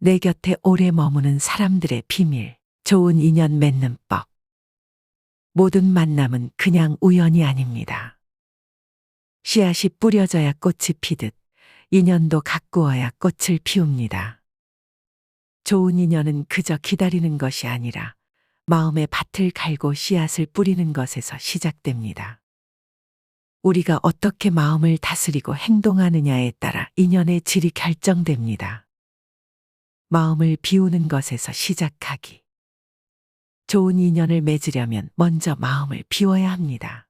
내 곁에 오래 머무는 사람들의 비밀, 좋은 인연 맺는 법. 모든 만남은 그냥 우연이 아닙니다. 씨앗이 뿌려져야 꽃이 피듯 인연도 가꾸어야 꽃을 피웁니다. 좋은 인연은 그저 기다리는 것이 아니라 마음의 밭을 갈고 씨앗을 뿌리는 것에서 시작됩니다. 우리가 어떻게 마음을 다스리고 행동하느냐에 따라 인연의 질이 결정됩니다. 마음을 비우는 것에서 시작하기. 좋은 인연을 맺으려면 먼저 마음을 비워야 합니다.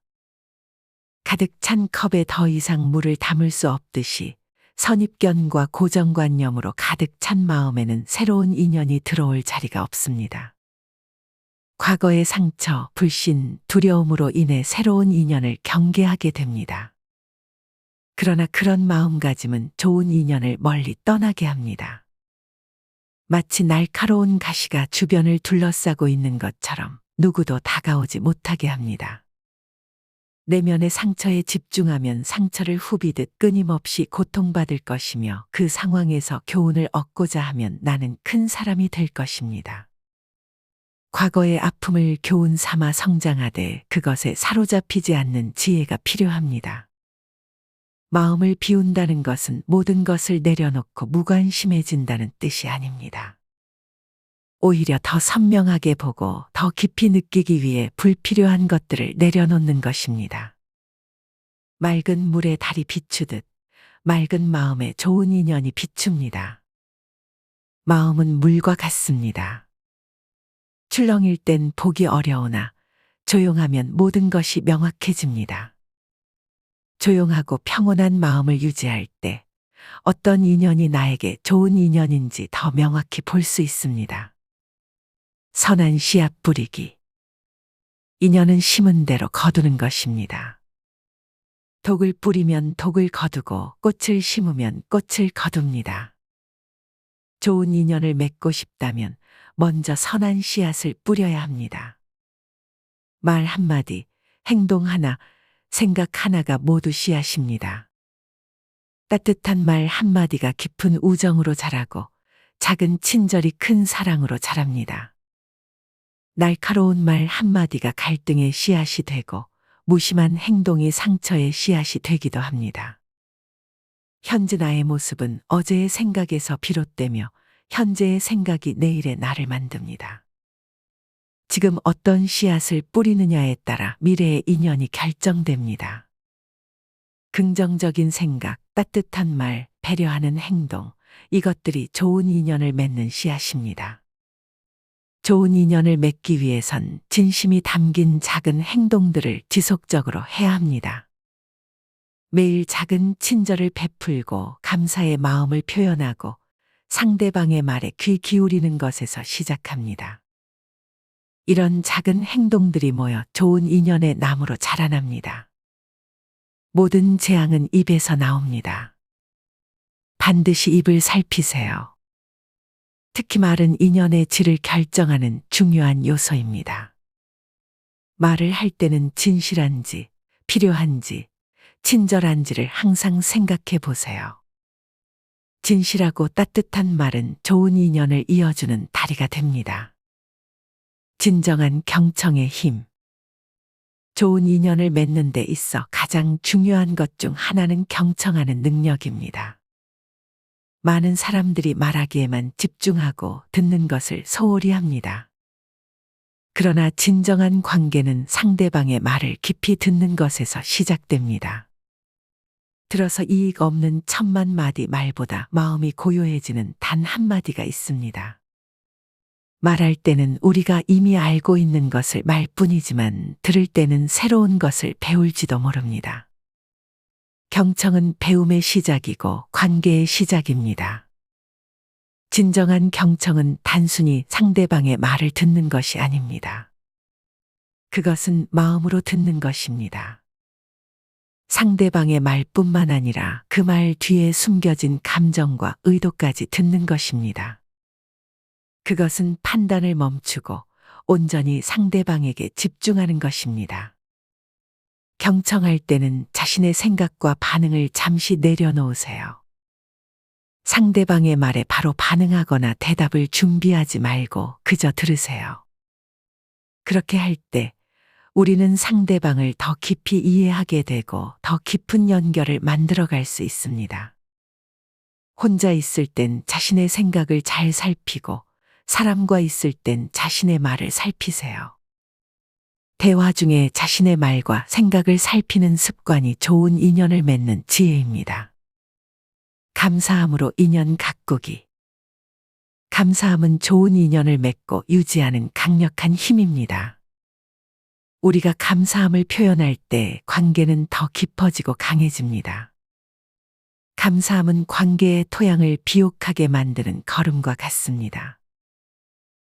가득 찬 컵에 더 이상 물을 담을 수 없듯이 선입견과 고정관념으로 가득 찬 마음에는 새로운 인연이 들어올 자리가 없습니다. 과거의 상처, 불신, 두려움으로 인해 새로운 인연을 경계하게 됩니다. 그러나 그런 마음가짐은 좋은 인연을 멀리 떠나게 합니다. 마치 날카로운 가시가 주변을 둘러싸고 있는 것처럼 누구도 다가오지 못하게 합니다. 내면의 상처에 집중하면 상처를 후비듯 끊임없이 고통받을 것이며 그 상황에서 교훈을 얻고자 하면 나는 큰 사람이 될 것입니다. 과거의 아픔을 교훈 삼아 성장하되 그것에 사로잡히지 않는 지혜가 필요합니다. 마음을 비운다는 것은 모든 것을 내려놓고 무관심해진다는 뜻이 아닙니다. 오히려 더 선명하게 보고 더 깊이 느끼기 위해 불필요한 것들을 내려놓는 것입니다. 맑은 물에 달이 비추듯 맑은 마음에 좋은 인연이 비춥니다. 마음은 물과 같습니다. 출렁일 땐 보기 어려우나 조용하면 모든 것이 명확해집니다. 조용하고 평온한 마음을 유지할 때 어떤 인연이 나에게 좋은 인연인지 더 명확히 볼 수 있습니다. 선한 씨앗 뿌리기. 인연은 심은 대로 거두는 것입니다. 독을 뿌리면 독을 거두고 꽃을 심으면 꽃을 거둡니다. 좋은 인연을 맺고 싶다면 먼저 선한 씨앗을 뿌려야 합니다. 말 한마디, 행동 하나, 생각 하나가 모두 씨앗입니다. 따뜻한 말 한마디가 깊은 우정으로 자라고 작은 친절이 큰 사랑으로 자랍니다. 날카로운 말 한마디가 갈등의 씨앗이 되고 무심한 행동이 상처의 씨앗이 되기도 합니다. 현재 나의 모습은 어제의 생각에서 비롯되며 현재의 생각이 내일의 나를 만듭니다. 지금 어떤 씨앗을 뿌리느냐에 따라 미래의 인연이 결정됩니다. 긍정적인 생각, 따뜻한 말, 배려하는 행동, 이것들이 좋은 인연을 맺는 씨앗입니다. 좋은 인연을 맺기 위해선 진심이 담긴 작은 행동들을 지속적으로 해야 합니다. 매일 작은 친절을 베풀고 감사의 마음을 표현하고 상대방의 말에 귀 기울이는 것에서 시작합니다. 이런 작은 행동들이 모여 좋은 인연의 나무로 자라납니다. 모든 재앙은 입에서 나옵니다. 반드시 입을 살피세요. 특히 말은 인연의 질을 결정하는 중요한 요소입니다. 말을 할 때는 진실한지, 필요한지, 친절한지를 항상 생각해 보세요. 진실하고 따뜻한 말은 좋은 인연을 이어주는 다리가 됩니다. 진정한 경청의 힘. 좋은 인연을 맺는 데 있어 가장 중요한 것 중 하나는 경청하는 능력입니다. 많은 사람들이 말하기에만 집중하고 듣는 것을 소홀히 합니다. 그러나 진정한 관계는 상대방의 말을 깊이 듣는 것에서 시작됩니다. 들어서 이익 없는 천만 마디 말보다 마음이 고요해지는 단 한마디가 있습니다. 말할 때는 우리가 이미 알고 있는 것을 말 뿐이지만 들을 때는 새로운 것을 배울지도 모릅니다. 경청은 배움의 시작이고 관계의 시작입니다. 진정한 경청은 단순히 상대방의 말을 듣는 것이 아닙니다. 그것은 마음으로 듣는 것입니다. 상대방의 말뿐만 아니라 그 말 뒤에 숨겨진 감정과 의도까지 듣는 것입니다. 그것은 판단을 멈추고 온전히 상대방에게 집중하는 것입니다. 경청할 때는 자신의 생각과 반응을 잠시 내려놓으세요. 상대방의 말에 바로 반응하거나 대답을 준비하지 말고 그저 들으세요. 그렇게 할 때 우리는 상대방을 더 깊이 이해하게 되고 더 깊은 연결을 만들어갈 수 있습니다. 혼자 있을 땐 자신의 생각을 잘 살피고 사람과 있을 땐 자신의 말을 살피세요. 대화 중에 자신의 말과 생각을 살피는 습관이 좋은 인연을 맺는 지혜입니다. 감사함으로 인연 가꾸기. 감사함은 좋은 인연을 맺고 유지하는 강력한 힘입니다. 우리가 감사함을 표현할 때 관계는 더 깊어지고 강해집니다. 감사함은 관계의 토양을 비옥하게 만드는 걸음과 같습니다.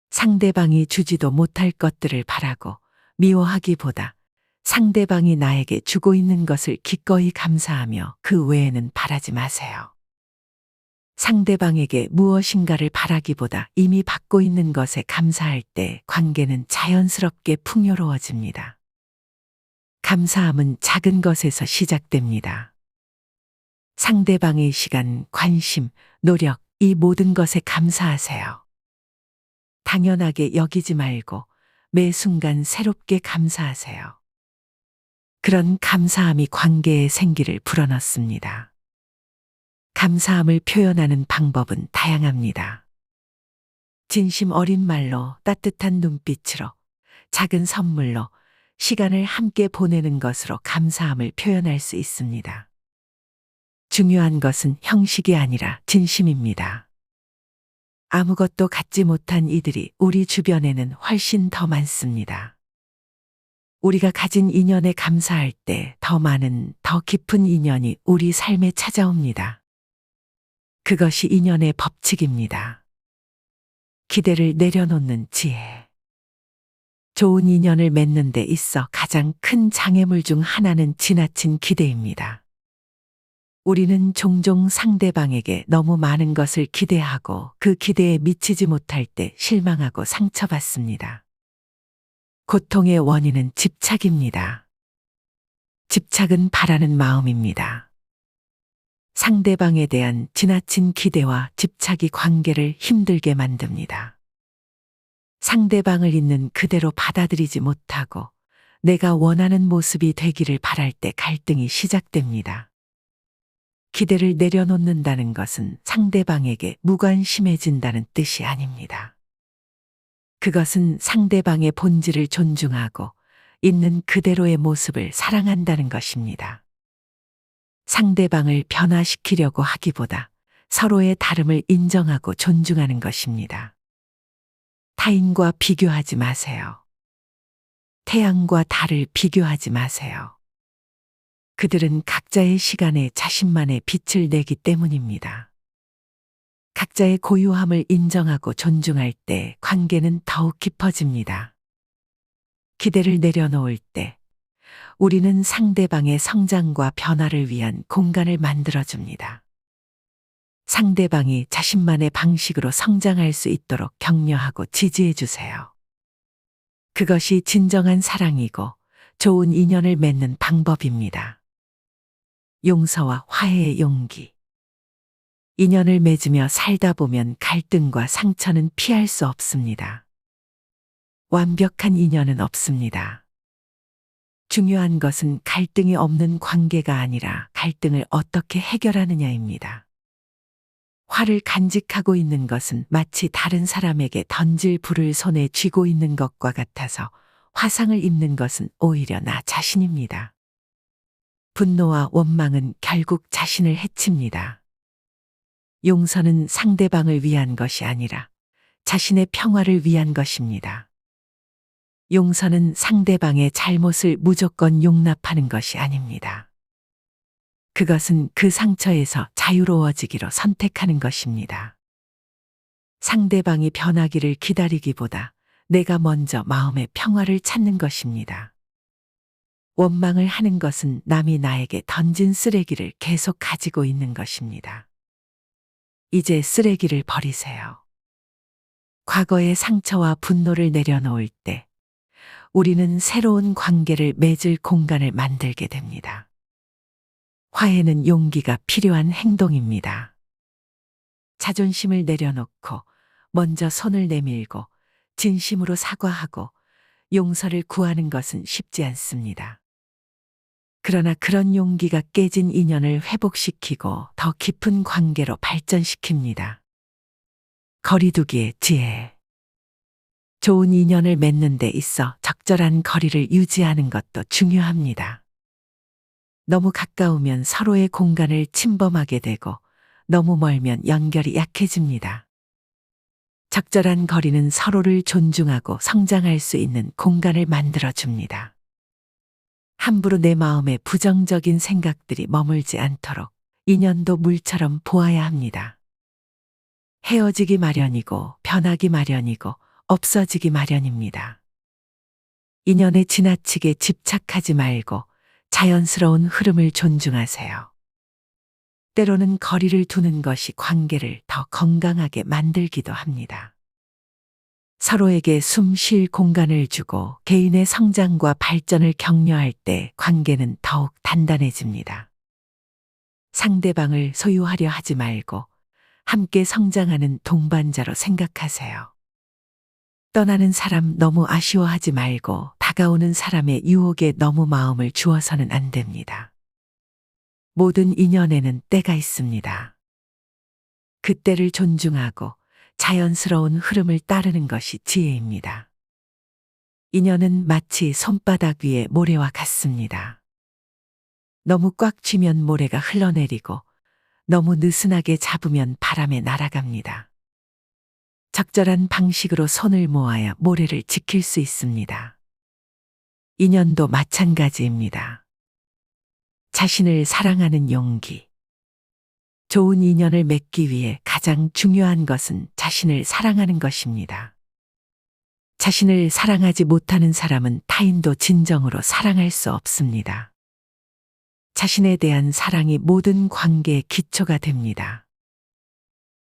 상대방이 주지도 못할 것들을 바라고 미워하기보다 상대방이 나에게 주고 있는 것을 기꺼이 감사하며 그 외에는 바라지 마세요. 상대방에게 무엇인가를 바라기보다 이미 받고 있는 것에 감사할 때 관계는 자연스럽게 풍요로워집니다. 감사함은 작은 것에서 시작됩니다. 상대방의 시간, 관심, 노력, 이 모든 것에 감사하세요. 당연하게 여기지 말고 매 순간 새롭게 감사하세요. 그런 감사함이 관계의 생기를 불어넣습니다. 감사함을 표현하는 방법은 다양합니다. 진심 어린 말로, 따뜻한 눈빛으로, 작은 선물로, 시간을 함께 보내는 것으로 감사함을 표현할 수 있습니다. 중요한 것은 형식이 아니라 진심입니다. 아무것도 갖지 못한 이들이 우리 주변에는 훨씬 더 많습니다. 우리가 가진 인연에 감사할 때 더 많은, 더 깊은 인연이 우리 삶에 찾아옵니다. 그것이 인연의 법칙입니다. 기대를 내려놓는 지혜. 좋은 인연을 맺는 데 있어 가장 큰 장애물 중 하나는 지나친 기대입니다. 우리는 종종 상대방에게 너무 많은 것을 기대하고 그 기대에 미치지 못할 때 실망하고 상처받습니다. 고통의 원인은 집착입니다. 집착은 바라는 마음입니다. 상대방에 대한 지나친 기대와 집착이 관계를 힘들게 만듭니다. 상대방을 있는 그대로 받아들이지 못하고 내가 원하는 모습이 되기를 바랄 때 갈등이 시작됩니다. 기대를 내려놓는다는 것은 상대방에게 무관심해진다는 뜻이 아닙니다. 그것은 상대방의 본질을 존중하고 있는 그대로의 모습을 사랑한다는 것입니다. 상대방을 변화시키려고 하기보다 서로의 다름을 인정하고 존중하는 것입니다. 타인과 비교하지 마세요. 태양과 달을 비교하지 마세요. 그들은 각자의 시간에 자신만의 빛을 내기 때문입니다. 각자의 고유함을 인정하고 존중할 때 관계는 더욱 깊어집니다. 기대를 내려놓을 때 우리는 상대방의 성장과 변화를 위한 공간을 만들어줍니다. 상대방이 자신만의 방식으로 성장할 수 있도록 격려하고 지지해 주세요. 그것이 진정한 사랑이고 좋은 인연을 맺는 방법입니다. 용서와 화해의 용기. 인연을 맺으며 살다 보면 갈등과 상처는 피할 수 없습니다. 완벽한 인연은 없습니다. 중요한 것은 갈등이 없는 관계가 아니라 갈등을 어떻게 해결하느냐입니다. 화를 간직하고 있는 것은 마치 다른 사람에게 던질 불을 손에 쥐고 있는 것과 같아서 화상을 입는 것은 오히려 나 자신입니다. 분노와 원망은 결국 자신을 해칩니다. 용서는 상대방을 위한 것이 아니라 자신의 평화를 위한 것입니다. 용서는 상대방의 잘못을 무조건 용납하는 것이 아닙니다. 그것은 그 상처에서 자유로워지기로 선택하는 것입니다. 상대방이 변하기를 기다리기보다 내가 먼저 마음의 평화를 찾는 것입니다. 원망을 하는 것은 남이 나에게 던진 쓰레기를 계속 가지고 있는 것입니다. 이제 쓰레기를 버리세요. 과거의 상처와 분노를 내려놓을 때 우리는 새로운 관계를 맺을 공간을 만들게 됩니다. 화해는 용기가 필요한 행동입니다. 자존심을 내려놓고 먼저 손을 내밀고 진심으로 사과하고 용서를 구하는 것은 쉽지 않습니다. 그러나 그런 용기가 깨진 인연을 회복시키고 더 깊은 관계로 발전시킵니다. 거리두기의 지혜. 좋은 인연을 맺는 데 있어 적절한 거리를 유지하는 것도 중요합니다. 너무 가까우면 서로의 공간을 침범하게 되고 너무 멀면 연결이 약해집니다. 적절한 거리는 서로를 존중하고 성장할 수 있는 공간을 만들어줍니다. 함부로 내 마음에 부정적인 생각들이 머물지 않도록 인연도 물처럼 보아야 합니다. 헤어지기 마련이고 변하기 마련이고 없어지기 마련입니다. 인연에 지나치게 집착하지 말고 자연스러운 흐름을 존중하세요. 때로는 거리를 두는 것이 관계를 더 건강하게 만들기도 합니다. 서로에게 숨 쉴 공간을 주고 개인의 성장과 발전을 격려할 때 관계는 더욱 단단해집니다. 상대방을 소유하려 하지 말고 함께 성장하는 동반자로 생각하세요. 떠나는 사람 너무 아쉬워하지 말고 다가오는 사람의 유혹에 너무 마음을 주어서는 안 됩니다. 모든 인연에는 때가 있습니다. 그 때를 존중하고 자연스러운 흐름을 따르는 것이 지혜입니다. 인연은 마치 손바닥 위의 모래와 같습니다. 너무 꽉 쥐면 모래가 흘러내리고 너무 느슨하게 잡으면 바람에 날아갑니다. 적절한 방식으로 손을 모아야 모래를 지킬 수 있습니다. 인연도 마찬가지입니다. 자신을 사랑하는 용기. 좋은 인연을 맺기 위해 가장 중요한 것은 자신을 사랑하는 것입니다. 자신을 사랑하지 못하는 사람은 타인도 진정으로 사랑할 수 없습니다. 자신에 대한 사랑이 모든 관계의 기초가 됩니다.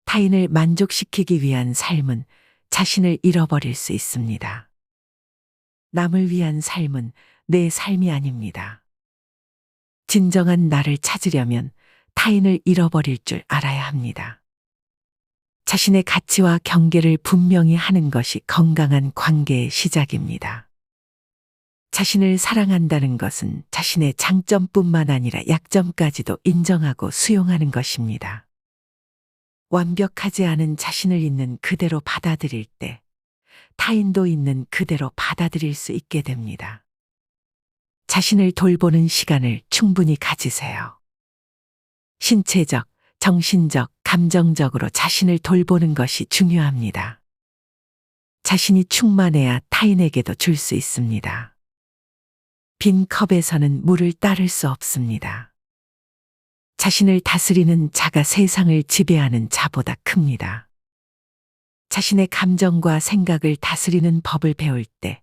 타인을 만족시키기 위한 삶은 자신을 잃어버릴 수 있습니다. 남을 위한 삶은 내 삶이 아닙니다. 진정한 나를 찾으려면 타인을 잃어버릴 줄 알아야 합니다. 자신의 가치와 경계를 분명히 하는 것이 건강한 관계의 시작입니다. 자신을 사랑한다는 것은 자신의 장점뿐만 아니라 약점까지도 인정하고 수용하는 것입니다. 완벽하지 않은 자신을 있는 그대로 받아들일 때 타인도 있는 그대로 받아들일 수 있게 됩니다. 자신을 돌보는 시간을 충분히 가지세요. 신체적, 정신적, 감정적으로 자신을 돌보는 것이 중요합니다. 자신이 충만해야 타인에게도 줄 수 있습니다. 빈 컵에서는 물을 따를 수 없습니다. 자신을 다스리는 자가 세상을 지배하는 자보다 큽니다. 자신의 감정과 생각을 다스리는 법을 배울 때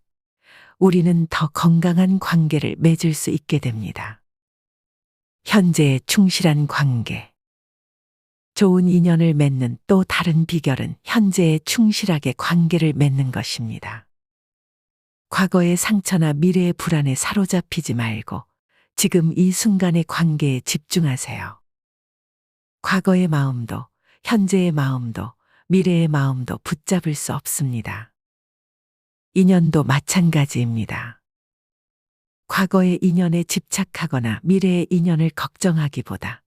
우리는 더 건강한 관계를 맺을 수 있게 됩니다. 현재에 충실한 관계. 좋은 인연을 맺는 또 다른 비결은 현재에 충실하게 관계를 맺는 것입니다. 과거의 상처나 미래의 불안에 사로잡히지 말고 지금 이 순간의 관계에 집중하세요. 과거의 마음도, 현재의 마음도, 미래의 마음도 붙잡을 수 없습니다. 인연도 마찬가지입니다. 과거의 인연에 집착하거나 미래의 인연을 걱정하기보다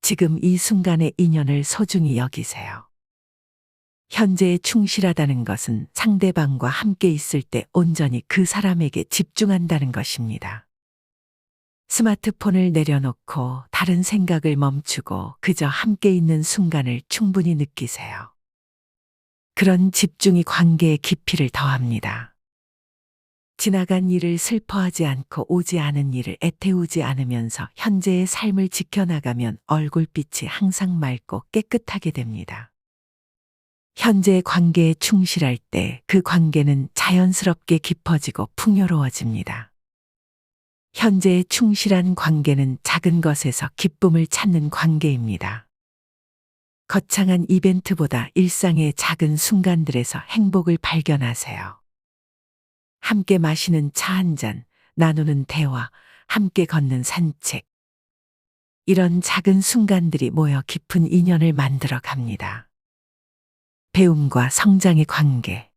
지금 이 순간의 인연을 소중히 여기세요. 현재에 충실하다는 것은 상대방과 함께 있을 때 온전히 그 사람에게 집중한다는 것입니다. 스마트폰을 내려놓고 다른 생각을 멈추고 그저 함께 있는 순간을 충분히 느끼세요. 그런 집중이 관계의 깊이를 더합니다. 지나간 일을 슬퍼하지 않고 오지 않은 일을 애태우지 않으면서 현재의 삶을 지켜나가면 얼굴빛이 항상 맑고 깨끗하게 됩니다. 현재의 관계에 충실할 때 그 관계는 자연스럽게 깊어지고 풍요로워집니다. 현재에 충실한 관계는 작은 것에서 기쁨을 찾는 관계입니다. 거창한 이벤트보다 일상의 작은 순간들에서 행복을 발견하세요. 함께 마시는 차 한 잔, 나누는 대화, 함께 걷는 산책. 이런 작은 순간들이 모여 깊은 인연을 만들어 갑니다. 배움과 성장의 관계.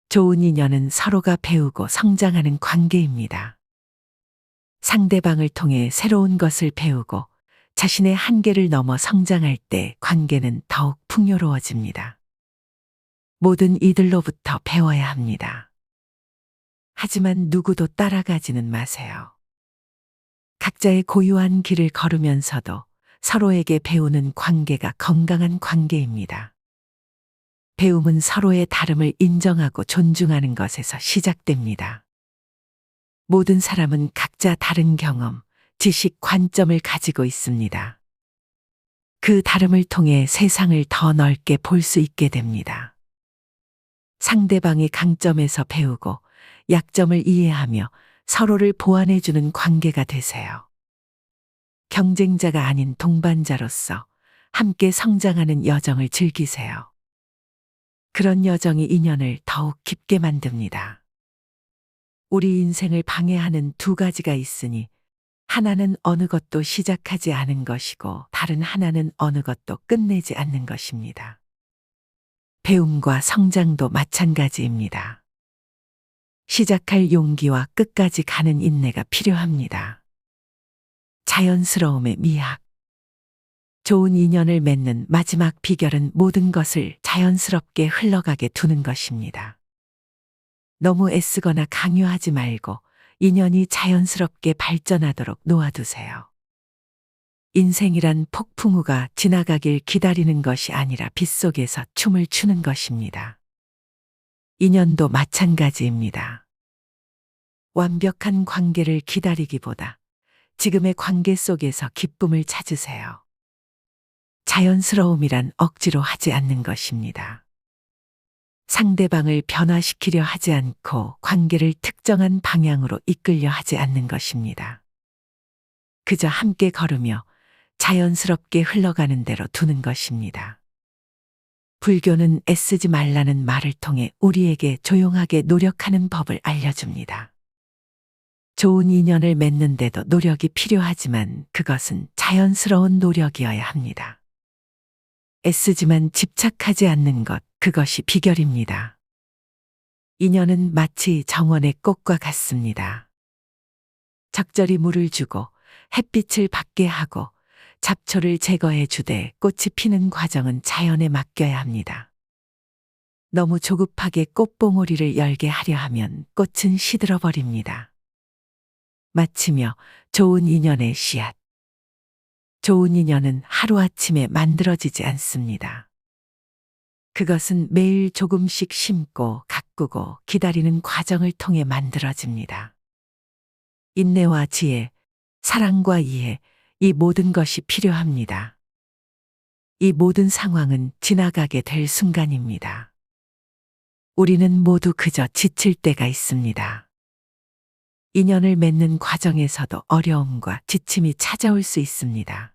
좋은 인연은 서로가 배우고 성장하는 관계입니다. 상대방을 통해 새로운 것을 배우고 자신의 한계를 넘어 성장할 때 관계는 더욱 풍요로워집니다. 모든 이들로부터 배워야 합니다. 하지만 누구도 따라가지는 마세요. 각자의 고유한 길을 걸으면서도 서로에게 배우는 관계가 건강한 관계입니다. 배움은 서로의 다름을 인정하고 존중하는 것에서 시작됩니다. 모든 사람은 각자 다른 경험, 지식, 관점을 가지고 있습니다. 그 다름을 통해 세상을 더 넓게 볼 수 있게 됩니다. 상대방의 강점에서 배우고 약점을 이해하며 서로를 보완해주는 관계가 되세요. 경쟁자가 아닌 동반자로서 함께 성장하는 여정을 즐기세요. 그런 여정이 인연을 더욱 깊게 만듭니다. 우리 인생을 방해하는 두 가지가 있으니 하나는 어느 것도 시작하지 않은 것이고 다른 하나는 어느 것도 끝내지 않는 것입니다. 배움과 성장도 마찬가지입니다. 시작할 용기와 끝까지 가는 인내가 필요합니다. 자연스러움의 미학. 좋은 인연을 맺는 마지막 비결은 모든 것을 자연스럽게 흘러가게 두는 것입니다. 너무 애쓰거나 강요하지 말고 인연이 자연스럽게 발전하도록 놓아두세요. 인생이란 폭풍우가 지나가길 기다리는 것이 아니라 빗속에서 춤을 추는 것입니다. 인연도 마찬가지입니다. 완벽한 관계를 기다리기보다 지금의 관계 속에서 기쁨을 찾으세요. 자연스러움이란 억지로 하지 않는 것입니다. 상대방을 변화시키려 하지 않고 관계를 특정한 방향으로 이끌려 하지 않는 것입니다. 그저 함께 걸으며 자연스럽게 흘러가는 대로 두는 것입니다. 불교는 애쓰지 말라는 말을 통해 우리에게 조용하게 노력하는 법을 알려줍니다. 좋은 인연을 맺는데도 노력이 필요하지만 그것은 자연스러운 노력이어야 합니다. 애쓰지만 집착하지 않는 것, 그것이 비결입니다. 인연은 마치 정원의 꽃과 같습니다. 적절히 물을 주고 햇빛을 받게 하고 잡초를 제거해 주되 꽃이 피는 과정은 자연에 맡겨야 합니다. 너무 조급하게 꽃봉오리를 열게 하려 하면 꽃은 시들어 버립니다. 마치며 좋은 인연의 씨앗. 좋은 인연은 하루아침에 만들어지지 않습니다. 그것은 매일 조금씩 심고 가꾸고 기다리는 과정을 통해 만들어집니다. 인내와 지혜, 사랑과 이해, 이 모든 것이 필요합니다. 이 모든 상황은 지나가게 될 순간입니다. 우리는 모두 그저 지칠 때가 있습니다. 인연을 맺는 과정에서도 어려움과 지침이 찾아올 수 있습니다.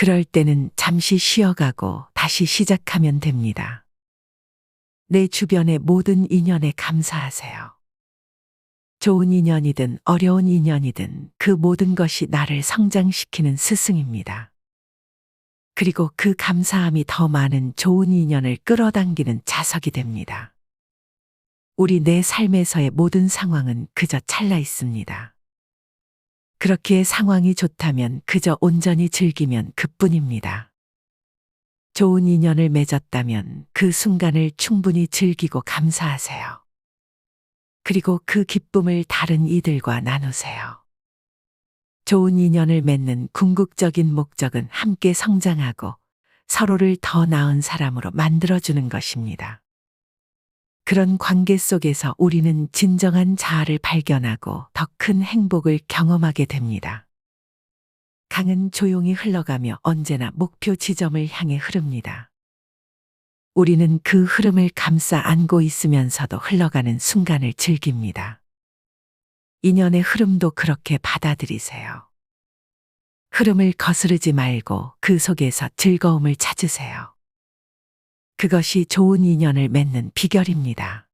그럴 때는 잠시 쉬어가고 다시 시작하면 됩니다. 내 주변의 모든 인연에 감사하세요. 좋은 인연이든 어려운 인연이든 그 모든 것이 나를 성장시키는 스승입니다. 그리고 그 감사함이 더 많은 좋은 인연을 끌어당기는 자석이 됩니다. 우리 내 삶에서의 모든 상황은 그저 찰나 있습니다. 그렇기에 상황이 좋다면 그저 온전히 즐기면 그뿐입니다. 좋은 인연을 맺었다면 그 순간을 충분히 즐기고 감사하세요. 그리고 그 기쁨을 다른 이들과 나누세요. 좋은 인연을 맺는 궁극적인 목적은 함께 성장하고 서로를 더 나은 사람으로 만들어주는 것입니다. 그런 관계 속에서 우리는 진정한 자아를 발견하고 더 큰 행복을 경험하게 됩니다. 강은 조용히 흘러가며 언제나 목표 지점을 향해 흐릅니다. 우리는 그 흐름을 감싸 안고 있으면서도 흘러가는 순간을 즐깁니다. 인연의 흐름도 그렇게 받아들이세요. 흐름을 거스르지 말고 그 속에서 즐거움을 찾으세요. 그것이 좋은 인연을 맺는 비결입니다.